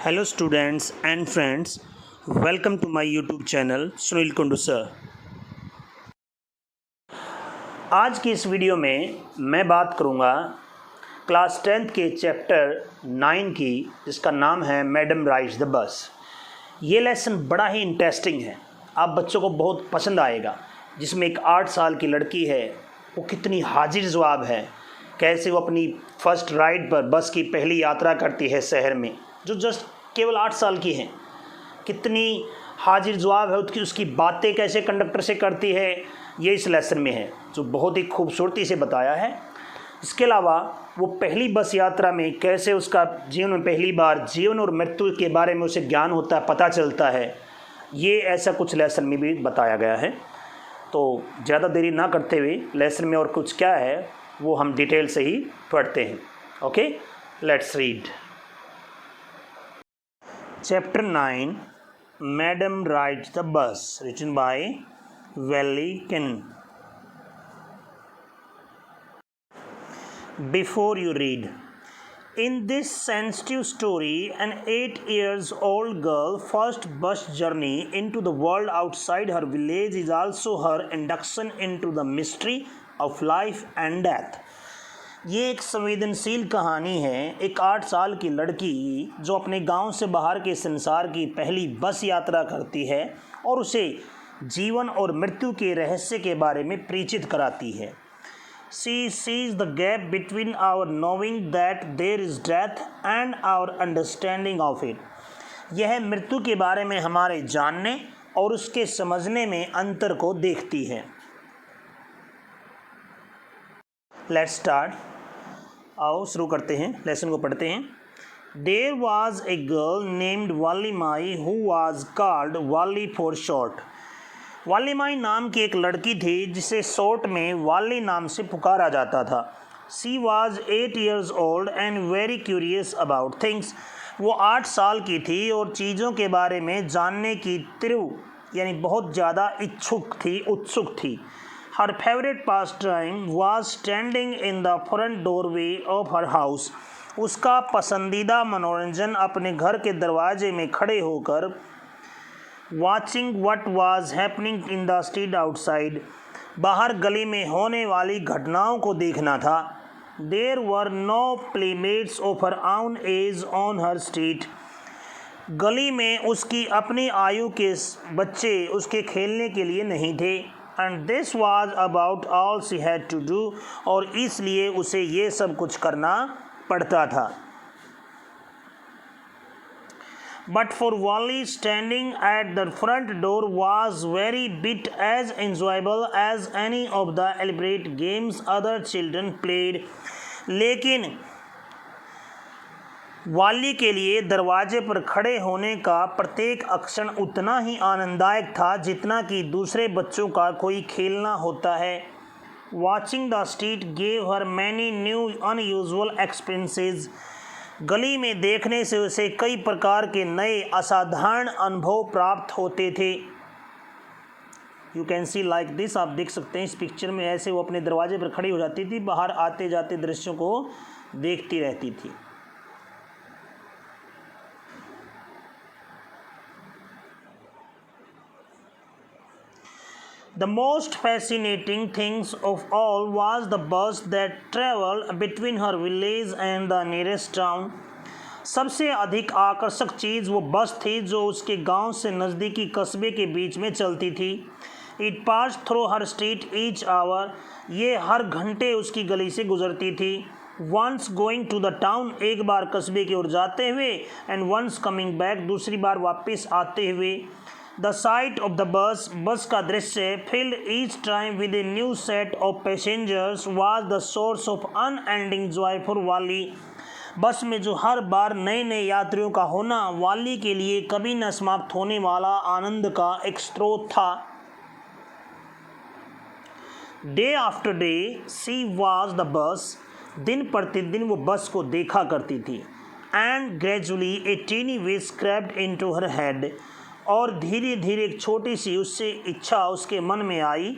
Hello students and friends, welcome to my YouTube channel Sunil Kundu sir. आज की इस video में मैं बात करूंगा क्लास 10th के चैप्टर 9 की, जिसका नाम है मैडम राइड्स द बस। ये लेसन बड़ा ही इंटरेस्टिंग है, आप बच्चों को बहुत पसंद आएगा। जिसमें एक 8 साल की लड़की है, वो कितनी हाजिर जवाब है, कैसे वो अपनी फर्स्ट राइड पर बस की पहली यात्रा करती है शहर में, जो जस्ट केवल 8 साल की हैं। कितनी हाजिर जवाब है उसकी बातें कैसे कंडक्टर से करती है, ये इस लेसन में है, जो बहुत ही खूबसूरती से बताया है। इसके अलावा वो पहली बस यात्रा में कैसे उसका जीवन में पहली बार जीवन और मृत्यु के बारे में उसे ज्ञान होता है, पता चलता है, ये ऐसा कुछ लेसन में भी बताया गया है। तो ज़्यादा देरी ना करते हुए लेसन में और कुछ क्या है वो हम डिटेल से ही पढ़ते हैं। Okay, let's read. Chapter 9 Madam Rides the Bus, written by Wally Kennan. Before you read, in this sensitive story, an 8 years old girl's first bus journey into the world outside her village is also her induction into the mystery of life and death. ये एक संवेदनशील कहानी है। एक 8 साल की लड़की जो अपने गांव से बाहर के संसार की पहली बस यात्रा करती है और उसे जीवन और मृत्यु के रहस्य के बारे में परिचित कराती है। She sees the gap between our knowing that there is death and our understanding of it. यह मृत्यु के बारे में हमारे जानने और उसके समझने में अंतर को देखती है। Let's start. आओ शुरू करते हैं, लेसन को पढ़ते हैं। There was a girl named Valimai who was called वाली for short. वालीमाई नाम की एक लड़की थी जिसे शॉर्ट में वाली नाम से पुकारा जाता था। She was 8 years old and very curious about things. वो 8 साल की थी और चीज़ों के बारे में जानने की तीव्र यानी बहुत ज़्यादा उत्सुक थी। Her favorite pastime was standing in the front doorway of her house. उसका पसंदीदा मनोरंजन अपने घर के दरवाजे में खड़े होकर watching what was happening in the street outside. बाहर गली में होने वाली घटनाओं को देखना था। There were no playmates of her own age on her street. गली में उसकी अपनी आयु के बच्चे उसके खेलने के लिए नहीं थे। And this was about all she had to do. और इसलिए उसे ये सब कुछ करना पड़ता था। But for Wally, standing at the front door was very bit as enjoyable as any of the elaborate games other children played. लेकिन वाली के लिए दरवाजे पर खड़े होने का प्रत्येक अक्षण उतना ही आनंददायक था जितना कि दूसरे बच्चों का कोई खेलना होता है। Watching the street gave her many new unusual experiences. गली में देखने से उसे कई प्रकार के नए असाधारण अनुभव प्राप्त होते थे। You can see like this, आप देख सकते हैं इस पिक्चर में, ऐसे वो अपने दरवाजे पर खड़ी हो जाती थी, बाहर आते जाते दृश्यों को देखती रहती थी। The most fascinating things of all was the bus that traveled between her village and the nearest town. सबसे अधिक आकर्षक चीज़ वो बस थी जो उसके गांव से नज़दीकी कस्बे के बीच में चलती थी। It passed through her street each hour. ये हर घंटे उसकी गली से गुजरती थी। Once going to the town, एक बार कस्बे की ओर जाते हुए, and once coming back, दूसरी बार वापस आते हुए। The sight of the बस का दृश्य filled each time with a new set of passengers was the source of unending joy for वाली। बस में जो हर बार नए नए यात्रियों का होना वाली के लिए कभी न समाप्त होने वाला आनंद का एक स्रोत था। Day after day she was the bus. दिन प्रतिदिन वो बस को देखा करती थी। And gradually a teeny wish crept into her head. और धीरे धीरे एक छोटी सी उससे इच्छा उसके मन में आई।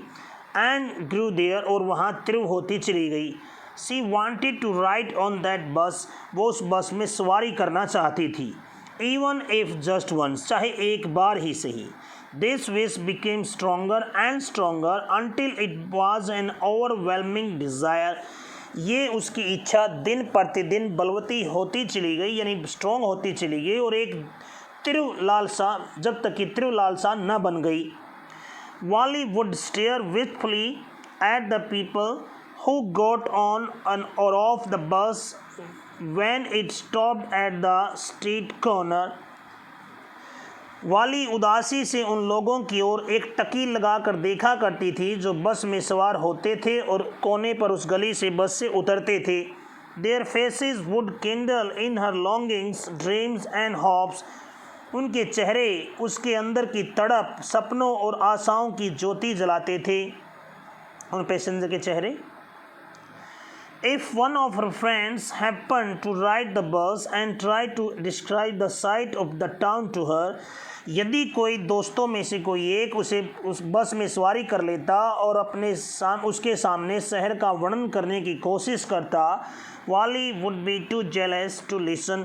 एंड ग्रू देयर, और वहाँ तीव्र होती चली गई। She wanted to ride on that bus, वो उस बस में सवारी करना चाहती थी। even if just once, चाहे एक बार ही सही. This wish became stronger and stronger until it was an overwhelming desire. ये उसकी इच्छा दिन प्रतिदिन बलवती होती चली गई, यानी स्ट्रॉन्ग होती चली गई, और एक तीव्र लालसा, जब तक कि तीव्र लालसा न बन गई. Wally would stare wistfully at the people who got on or off the bus when it stopped at the street corner. वाली उदासी से उन लोगों की ओर एक टकी लगाकर देखा करती थी जो बस में सवार होते थे और कोने पर उस गली से बस से उतरते थे. Their faces would kindle in her longings, dreams and hopes. उनके चेहरे उसके अंदर की तड़प, सपनों और आशाओं की ज्योति जलाते थे. उन पैसेंजर के चेहरे. If one of her friends happened to ride the bus and try to describe the sight of the town to her, यदि कोई दोस्तों में से कोई एक उसे उस बस में सवारी कर लेता और उसके सामने शहर का वर्णन करने की कोशिश करता, वाली would be too jealous to listen.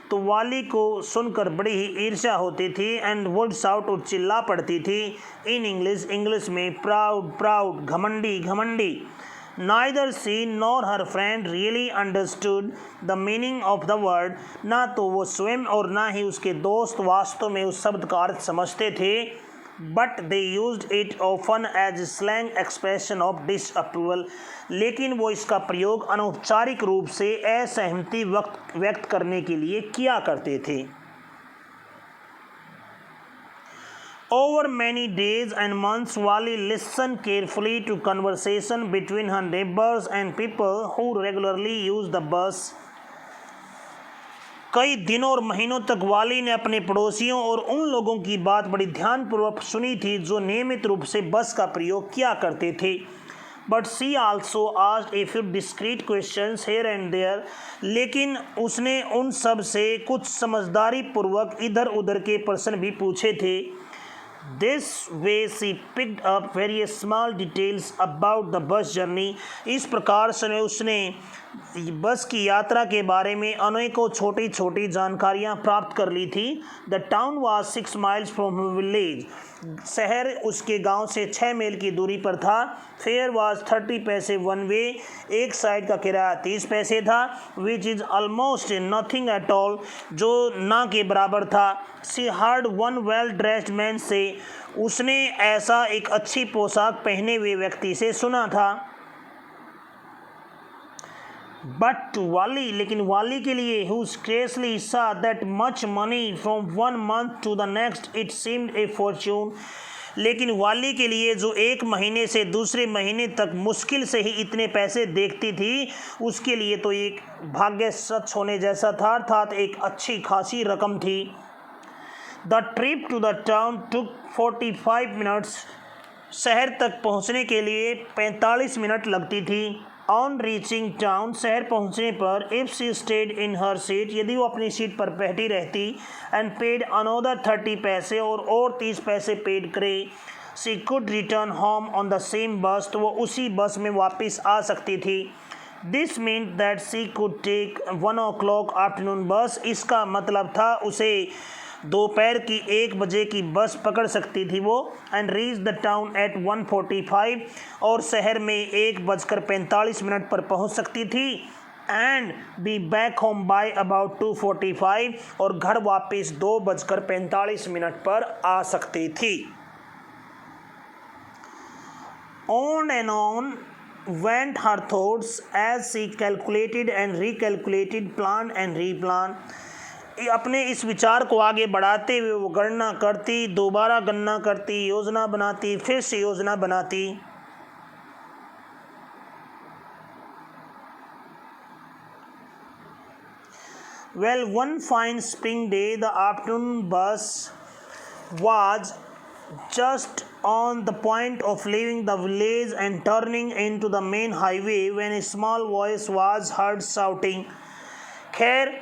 तो वाली को सुनकर बड़ी ही ईर्ष्या होती थी. एंड वुड शाउट, और चिल्ला पड़ती थी. इन इंग्लिश में, प्राउड, घमंडी, घमंडी. Neither she nor her friend really understood the meaning of the word. ना तो वो स्वयं और ना ही उसके दोस्त वास्तव में उस शब्द का अर्थ समझते थे. But they used it often as slang expression of disapproval. लेकिन वो इसका प्रयोग अनौपचारिक रूप से असहमति व्यक्त करने के लिए किया करते थे. Over many days and months, Wally listened carefully to conversation between her neighbors and people who regularly use the bus. कई दिनों और महीनों तक वाली ने अपने पड़ोसियों और उन लोगों की बात बड़ी ध्यानपूर्वक सुनी थी जो नियमित रूप से बस का प्रयोग किया करते थे. But she also asked a few discreet questions here and there. लेकिन उसने उन सब से कुछ समझदारी पूर्वक इधर उधर के प्रश्न भी पूछे थे. This way she picked up various small details about the bus journey. इस प्रकार से उसने बस की यात्रा के बारे में अनेकों छोटी छोटी जानकारियां प्राप्त कर ली थी. The town was 6 miles from her village. शहर उसके गांव से 6 मील की दूरी पर था. Fare was 30 पैसे वन वे. एक साइड का किराया 30 पैसे था. Which is almost nothing at all. जो ना के बराबर था. She heard one well dressed man say. उसने ऐसा एक अच्छी पोशाक पहने हुए व्यक्ति से सुना था. But to Wally, लेकिन वाली के लिए, who scarcely saw that much money from one month to the next, it seemed a fortune. लेकिन वाली के लिए जो एक महीने से दूसरे महीने तक मुश्किल से ही इतने पैसे देखती थी, उसके लिए तो एक भाग्य सच होने जैसा था, अर्थात एक अच्छी खासी रकम थी. The trip to the town took 45 minutes. शहर तक पहुंचने के लिए 45 मिनट लगती थी. On reaching town, शहर पहुंचने पर, if she stayed in her seat, यदि वो अपनी सीट पर बैठी रहती, and paid another 30 पैसे और 30 पैसे पेड करे, she could return home on the same bus, तो वो उसी बस में वापस आ सकती थी. This meant that she could take 1 o'clock afternoon bus. इसका मतलब था उसे दोपहर की 1 बजे की बस पकड़ सकती थी वो. And reach the town eight 1:45. और शहर में 1:45 पर पहुंच सकती थी. And be back home by about 2:45. और घर वापस 2:45 पर आ सकती थी. On and on went her thoughts as she calculated and recalculated, planned and replan. अपने इस विचार को आगे बढ़ाते हुए वो गणना करती, दोबारा गणना करती, योजना बनाती, फिर से योजना बनाती. Well, one fine spring day, the afternoon bus was just on the point of leaving the village and turning into the main highway when a small voice was heard shouting. खैर,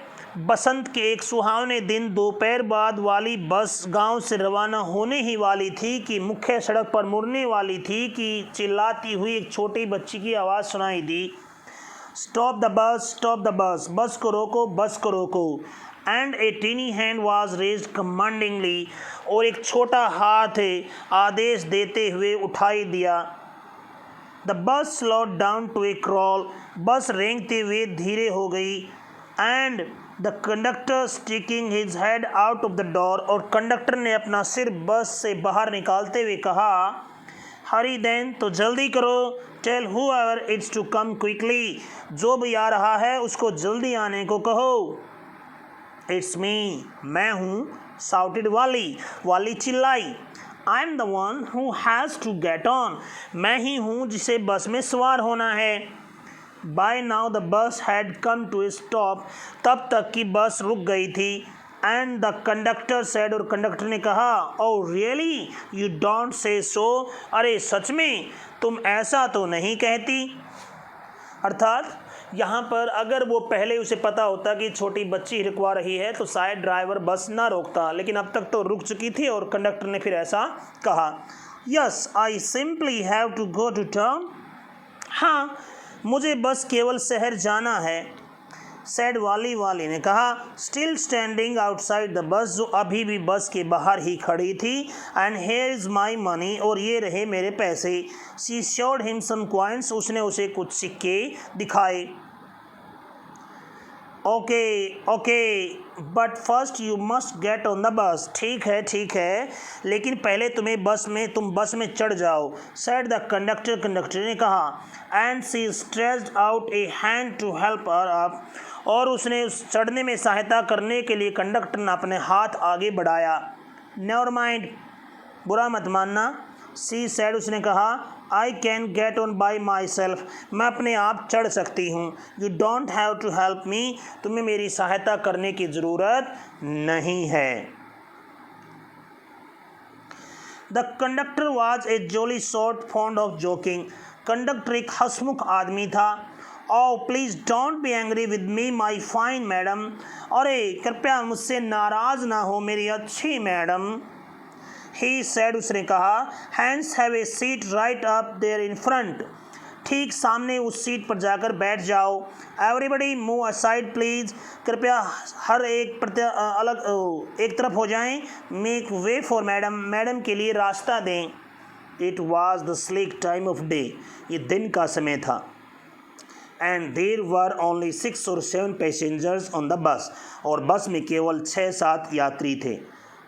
बसंत के एक सुहावने दिन दोपहर बाद वाली बस गांव से रवाना होने ही वाली थी कि मुख्य सड़क पर मुड़ने वाली थी कि चिल्लाती हुई एक छोटी बच्ची की आवाज़ सुनाई दी. Stop the bus, stop the bus. Bus को रोको, बस को रोको. And a tiny hand was raised commandingly, और एक छोटा हाथ आदेश देते हुए उठाई दिया। The bus slowed down to a crawl, bus रेंगते हुए धीरे हो गई। And the conductor sticking his head out of the door, और कंडक्टर ने अपना सिर बस से बाहर निकालते हुए कहा, हरी देन, तो जल्दी करो। Tell whoever it's to come quickly, जो भी आ रहा है उसको जल्दी आने को कहो। इट्स मी, मैं हूँ, साउटेड वाली, वाली चिल्लाई। I am the one who has to get on, मैं ही हूँ जिसे बस में सवार होना है। By now the bus had come to a stop, तब तक कि बस रुक गई थी। एंड द कंडक्टर सेड, और कंडक्टर ने कहा, oh really, you don't say सो, अरे सच में तुम ऐसा तो नहीं कहती। अर्थात यहाँ पर अगर वो पहले उसे पता होता कि छोटी बच्ची रुकवा रही है तो शायद ड्राइवर बस ना रोकता, लेकिन अब तक तो रुक चुकी थी और कंडक्टर ने फिर ऐसा कहा। Yes, I simply have to go to town, हाँ मुझे बस केवल शहर जाना है, सेड वाली ने कहा, still standing outside the bus, जो अभी भी बस के बाहर ही खड़ी थी। And here is my money, और ये रहे मेरे पैसे। She showed him some coins, उसने उसे कुछ सिक्के दिखाए। Okay, but first you must get on the bus, ठीक है, लेकिन पहले तुम बस में चढ़ जाओ, सेड द कंडक्टर ने कहा। And she stretched out a hand to help her up, और उसने उस चढ़ने में सहायता करने के लिए कंडक्टर ने अपने हाथ आगे बढ़ाया। नेवर माइंड, बुरा मत मानना, सी सेड, उसने कहा, I can get on by myself, मैं अपने आप चढ़ सकती हूँ। You don't have to help me, तुम्हें मेरी सहायता करने की ज़रूरत नहीं है। The conductor was a jolly sort fond of joking, conductor एक हंसमुख आदमी था। Oh please don't be angry with me my fine madam, अरे कृपया मुझसे नाराज़ ना हो मेरी अच्छी मैडम। ही सेड, उसने कहा, hands have a seat right up there in front, ठीक सामने उस सीट पर जाकर बैठ जाओ। एवरीबडी मूव असाइड प्लीज़, कृपया हर एक एक तरफ हो जाएं। Make way for madam, madam के लिए रास्ता दें। It was the sleek time of day, ये दिन का समय था। And there were only 6 or 7 passengers on the bus, और बस में केवल 6-7 यात्री थे।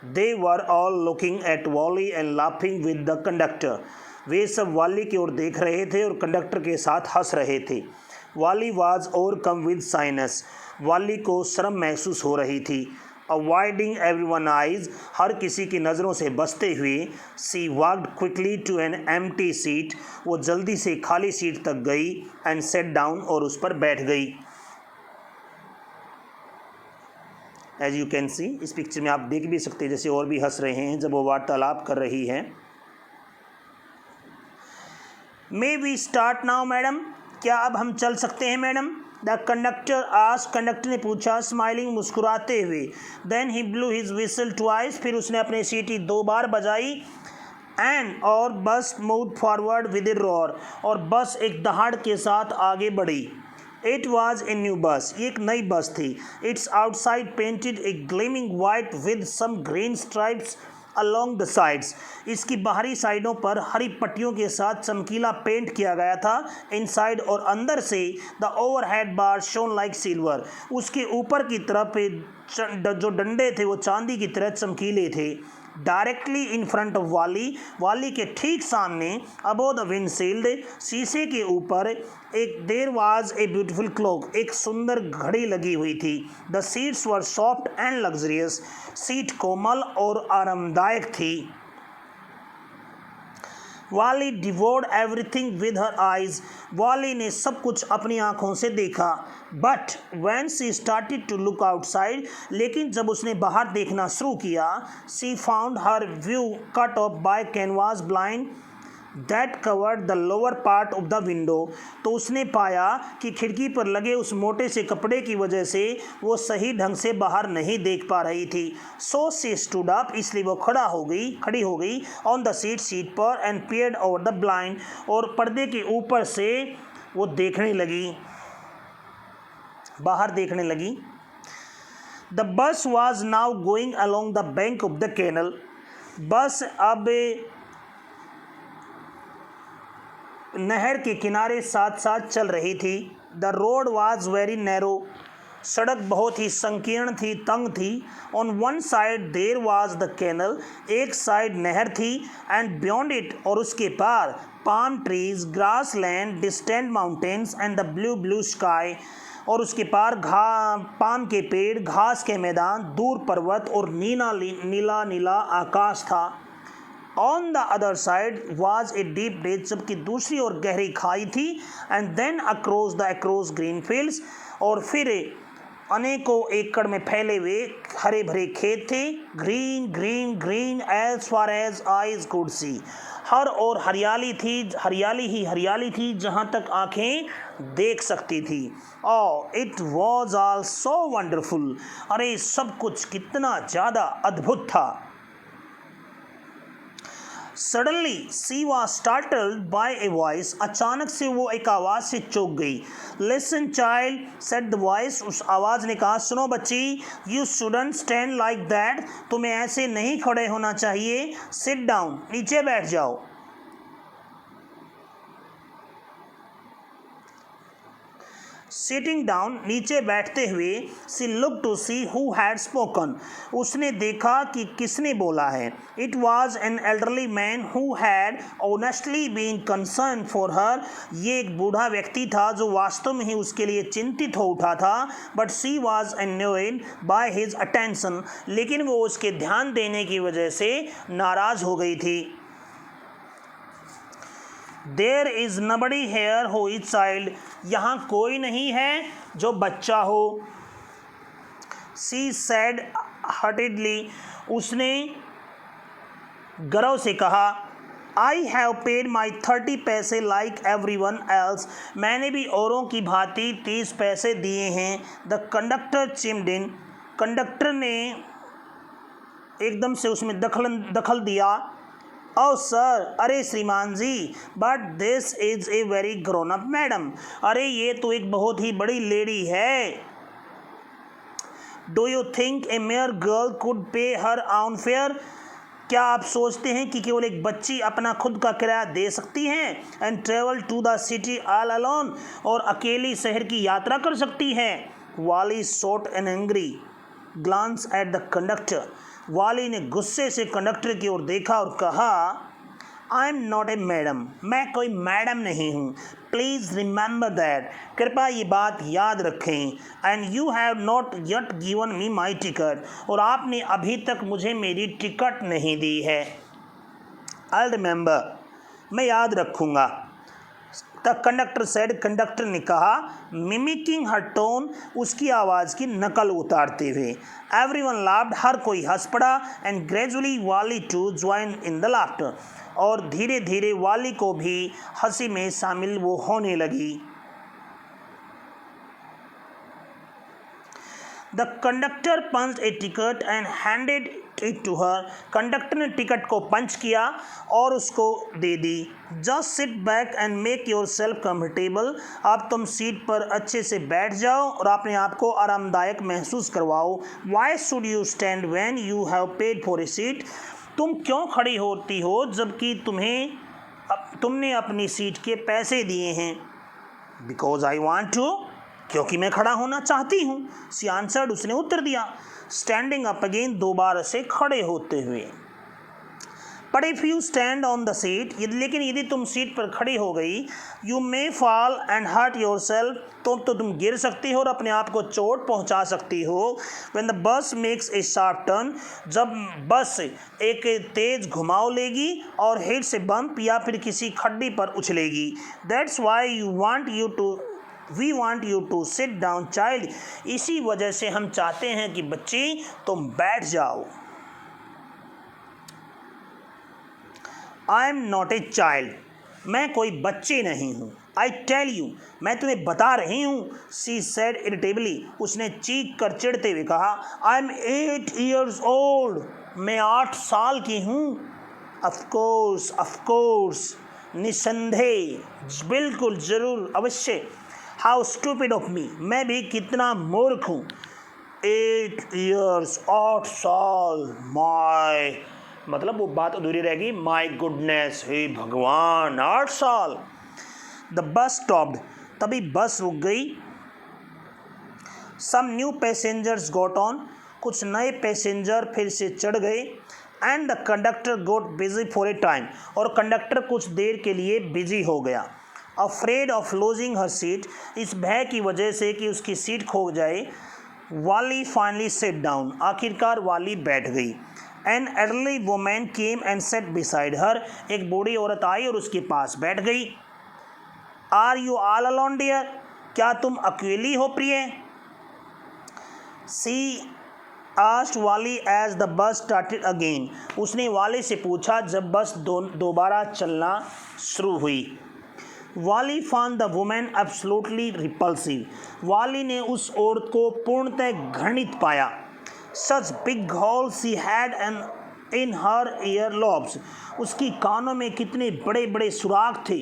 They were all looking at Valli and laughing with the conductor, वे सब वाली की ओर देख रहे थे और कंडक्टर के साथ हंस रहे थे। वाली वाज ओवरकम विद साइनस, वाली को शर्म महसूस हो रही थी। अवॉइडिंग एवरीवन आइज, हर किसी की नज़रों से बचते हुए। She walked quickly to an empty seat, वो जल्दी से खाली सीट तक गई। एंड सेट डाउन, और उस पर बैठ गई। एज यू कैन सी, इस पिक्चर में आप देख भी सकते हैं जैसे और भी हंस रहे हैं जब वो वार्तालाप कर रही हैं। May we start now madam, क्या अब हम चल सकते हैं मैडम? द कंडक्टर आस्क्ड, कंडक्टर ने पूछा, स्माइलिंग, मुस्कुराते हुए। Then he blew his whistle twice, फिर उसने अपनी सीटी 2 बार बजाई। एंड, और बस move forward with A roar, और बस एक दहाड़ के साथ आगे बढ़ी। It was a new bus, ये एक नई बस थी। Its outside painted a gleaming white with some green stripes along the sides, इसकी बाहरी साइडों पर हरी पट्टियों के साथ चमकीला पेंट किया गया था। इनसाइड, और अंदर से the overhead bar shown like silver, उसके ऊपर की तरफ जो डंडे थे वो चांदी की तरह चमकीले थे। डायरेक्टली इन फ्रंट ऑफ वाली, वाली के ठीक सामने, अबोव द विंडशील्ड, शीशे के ऊपर, एक there was a beautiful clock, एक सुंदर घड़ी लगी हुई थी। The seats were soft and luxurious, seat कोमल और आरामदायक थी। Valli devoured everything with her eyes, Valli ने सब कुछ अपनी आंखों से देखा। But when she started to look outside, लेकिन जब उसने बाहर देखना शुरू किया, she found her view cut off by canvas blind that covered the lower part of the window, तो उसने पाया कि खिड़की पर लगे उस मोटे से कपड़े की वजह से वो सही ढंग से बाहर नहीं देख पा रही थी। सो शी स्टूड अप, इसलिए वो खड़ी हो गई ऑन द सीट पर, and paired over the blind, और पर्दे के ऊपर से वो देखने लगी, बाहर देखने लगी। The bus was now going along the bank of the canal. Bus अब नहर के किनारे साथ साथ चल रही थी। The road was very narrow. सड़क बहुत ही संकीर्ण थी, तंग थी। On one side there was the canal. एक साइड नहर थी। एंड बियॉन्ड इट, और उसके पार palm trees, grassland, distant mountains and the blue blue sky. और उसके पार पाम के पेड़, घास के मैदान, दूर पर्वत और नीला नीला आकाश था। On the other side was a deep death, जबकि दूसरी ओर गहरी खाई थी। And then across green fields, और फिर अनेकों एकड़ में फैले हुए हरे भरे खेत थे। Green green green as far as eyes could see. हर और हरियाली थी, हरियाली ही हरियाली थी जहाँ तक आंखें देख सकती थी। Oh it was all so wonderful. अरे सब कुछ कितना ज़्यादा अद्भुत था। Suddenly she was startled by a voice. अचानक से वो एक आवाज़ से चौंक गई। Listen child said the voice. उस आवाज़ ने कहा, सुनो बच्ची, you shouldn't stand like that. तुम्हें ऐसे नहीं खड़े होना चाहिए। सिट डाउन, नीचे बैठ जाओ। सिटिंग डाउन, नीचे बैठते हुए, she look to see who had spoken. उसने देखा कि किसने बोला है। It was an elderly man who had honestly been concern for her. ये एक बूढ़ा व्यक्ति था जो वास्तव में ही उसके लिए चिंतित हो उठा था। But she was annoyed by his attention. लेकिन वो उसके ध्यान देने की वजह से नाराज हो गई थी। There is nobody here who is child. यहाँ कोई नहीं है जो बच्चा हो। She said haughtily. उसने गर्व से कहा, आई हैव पेड माई 30 पैसे लाइक एवरीवन एल्स। मैंने भी औरों की भांति 30 पैसे दिए हैं। The conductor chimed in. Conductor ने एकदम से उसमें दखल दिया। ओ सर, अरे श्रीमान जी, but this is a very grown up madam. अरे ये तो एक बहुत ही बड़ी लेडी है। Do you think a mere girl could pay her on fair. क्या आप सोचते हैं कि केवल एक बच्ची अपना खुद का किराया दे सकती हैं। And travel to the city all alone, और अकेली शहर की यात्रा कर सकती है। Valli shot an angry glance at the conductor. Valli ने गुस्से से कंडक्टर की ओर देखा और कहा, I am not a madam. मैं कोई मैडम नहीं हूँ। Please remember that. कृपया ये बात याद रखें। And you have not yet given me my ticket. और आपने अभी तक मुझे मेरी टिकट नहीं दी है। आई रिमेंबर, मैं याद रखूँगा। The conductor said. कंडक्टर ने कहा, मिमिकिंग हर टोन, उसकी आवाज़ की नकल उतारते हुए। एवरीवन लाफ्ड, हर कोई हंस पड़ा। And gradually Valli too join in the laughter, और धीरे धीरे वाली को भी हंसी में शामिल वो होने लगी। The conductor punched a ticket and handed it to her. Conductor ने टिकट को पंच किया और उसको दे दी। Just sit back and make yourself comfortable. अब तुम सीट पर अच्छे से बैठ जाओ और अपने आप को आरामदायक महसूस करवाओ। Why should you stand when you have paid for a seat. तुम क्यों खड़ी होती हो जबकि तुमने अपनी सीट के पैसे दिए हैं। बिकॉज आई वॉन्ट टू, क्योंकि मैं खड़ा होना चाहती हूँ। सी आंसर्ड, उसने उत्तर दिया। स्टैंडिंग अप अगेन, दोबारा से खड़े होते हुए। But if you stand on the seat, लेकिन यदि तुम सीट पर खड़ी हो गई, you may fall and hurt yourself, तो तुम गिर सकती हो और अपने आप को चोट पहुंचा सकती हो। When the bus makes a sharp turn, जब बस एक तेज घुमाव लेगी और हिट से बम्प या फिर किसी खड्डी पर उछलेगी। That's why we want you to sit down child. इसी वजह से हम चाहते हैं कि बच्ची तुम बैठ जाओ। I am not a child, मैं कोई बच्ची नहीं हूँ। आई टेल यू, मैं तुम्हें बता रही हूँ। सी सेड इरिटेबली, उसने चीख कर चिढ़ते हुए कहा। आई एम 8 years old, मैं 8 साल की हूँ। ऑफकोर्स, निसंदेह, बिल्कुल, ज़रूर, अवश्य। हाउ स्टूपिड ऑफ मी, मैं भी कितना मूर्ख हूँ। 8 years, 8 साल, माय मतलब वो बात अधूरी रहेगी, माय गुडनेस, हे भगवान, 8 साल। द बस स्टॉप्ड, तभी बस रुक गई। Some new passengers got on, कुछ नए पैसेंजर फिर से चढ़ गए। And the conductor got busy for a time, और कंडक्टर कुछ देर के लिए बिजी हो गया। Afraid of losing her seat, इस भय की वजह से कि उसकी सीट खो जाए, वाली फाइनली सेट डाउन, आखिरकार वाली बैठ गई। An elderly women came and sat beside her, एक बूढ़ी औरत आई और उसके पास बैठ गई। Are you all alone dear, क्या तुम अकेली हो प्रिय? She asked Valli as the bus started again, उसने वाली से पूछा जब बस दोबारा चलना शुरू हुई। Valli found the women absolutely repulsive, Valli ने उस औरत को पूर्णतः घृणित पाया। Such big hole she had an in her ear lobes, उसकी कानों में कितने बड़े बड़े सुराख थे।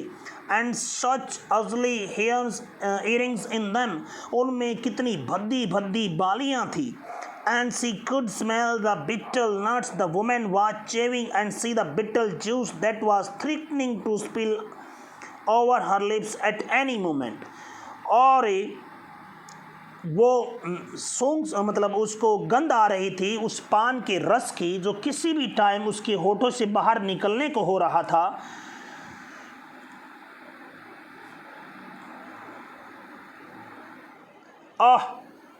And such ugly earrings in them, उनमें कितनी भद्दी भद्दी बालियाँ थी। And she could smell the betel nuts the woman was chewing and see the betel juice that was threatening to spill over her lips at any moment. और वो मतलब उसको गंध आ रही थी उस पान के रस की जो किसी भी टाइम उसके होठों से बाहर निकलने को हो रहा था।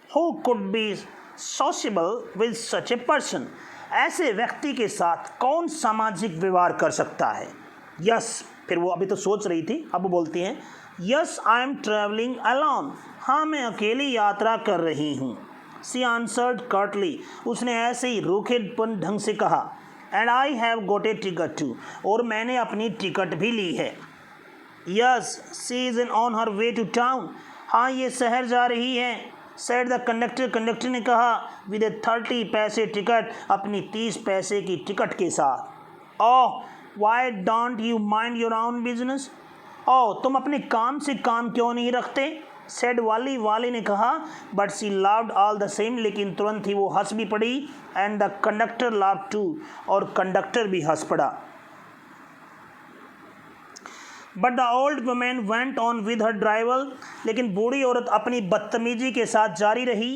Who could be sociable with such a person, ऐसे व्यक्ति के साथ कौन सामाजिक व्यवहार कर सकता है? यस, फिर वो अभी तो सोच रही थी, अब वो बोलती हैं yes I am travelling alone, हाँ मैं अकेली यात्रा कर रही हूँ। सी आंसर्ड कर्टली, उसने ऐसे ही रूखेपन ढंग से कहा। And I have got a ticket too, और मैंने अपनी टिकट भी ली है। Yes she is on her way to town, हाँ ये शहर जा रही है। सेड द कंडक्टर, कंडक्टर ने कहा विद ए 30 पैसे टिकट, अपनी 30 पैसे की टिकट के साथ। Oh why don't you mind your own business, ओह तुम अपने काम से काम क्यों नहीं रखते? सेड वाली, वाली ने कहा। But she laughed all the same, लेकिन तुरंत ही वो हंस भी पड़ी। And the conductor laughed too, और कंडक्टर भी हंस पड़ा। But the old women went on with her drivel, लेकिन बूढ़ी औरत अपनी बदतमीजी के साथ जारी रही।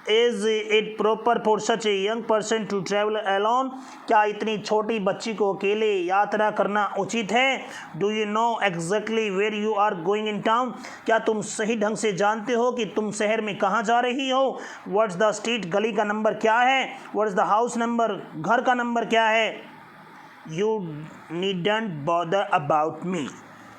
Is it proper for such a young person to travel alone, क्या इतनी छोटी बच्ची को अकेले यात्रा करना उचित है? Do you know exactly where you are going in town, क्या तुम सही ढंग से जानते हो कि तुम शहर में कहाँ जा रही हो? व्हाट्स द स्ट्रीट, गली का नंबर क्या है? व्हाट्स द हाउस नंबर, घर का नंबर क्या है? You needn't bother about me,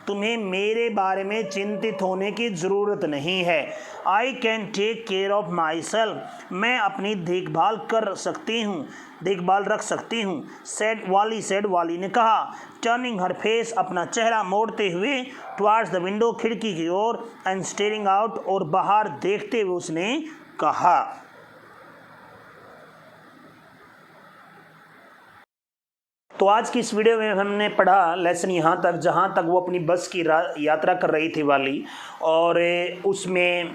तुम्हें मेरे बारे में चिंतित होने की ज़रूरत नहीं है। I can take care of myself, मैं अपनी देखभाल कर सकती हूँ, देखभाल रख सकती हूँ। सेड वाली ने कहा। टर्निंग हर फेस, अपना चेहरा मोड़ते हुए, टुवार्ड्स द विंडो, खिड़की की ओर। एंड स्टेरिंग आउट, और बाहर देखते हुए उसने कहा। तो आज की इस वीडियो में हमने पढ़ा लेसन यहाँ तक, जहाँ तक वो अपनी बस की यात्रा कर रही थी वाली, और उसमें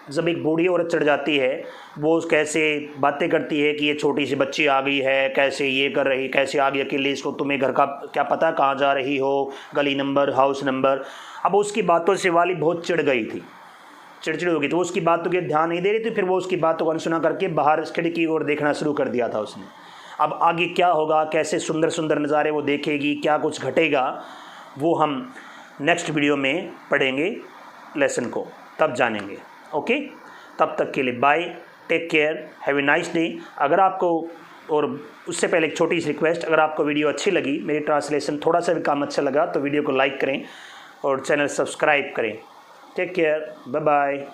जब एक बूढ़ी औरत चढ़ जाती है, वो कैसे बातें करती है कि ये छोटी सी बच्ची आ गई है, कैसे ये कर रही, कैसे आ गई अकेले, इसको तुम्हें घर का क्या पता कहाँ जा रही हो, गली नंबर, हाउस नंबर। अब उसकी बातों से वाली बहुत चिढ़ गई थी, चिड़चिड़ हो गई, तो उसकी बातों के ध्यान नहीं दे रही थी। फिर वो उसकी बातों को अनसुना करके बाहर खिड़की की ओर देखना शुरू कर दिया था उसने। अब आगे क्या होगा, कैसे सुंदर सुंदर नज़ारे वो देखेगी, क्या कुछ घटेगा, वो हम नेक्स्ट वीडियो में पढ़ेंगे लेसन को, तब जानेंगे। ओके, तब तक के लिए bye, take care, have a nice day. अगर आपको, और उससे पहले एक छोटी सी रिक्वेस्ट, अगर आपको वीडियो अच्छी लगी, मेरी ट्रांसलेशन थोड़ा सा भी काम अच्छा लगा, तो वीडियो को लाइक करें और चैनल सब्सक्राइब करें। Take care, bye bye.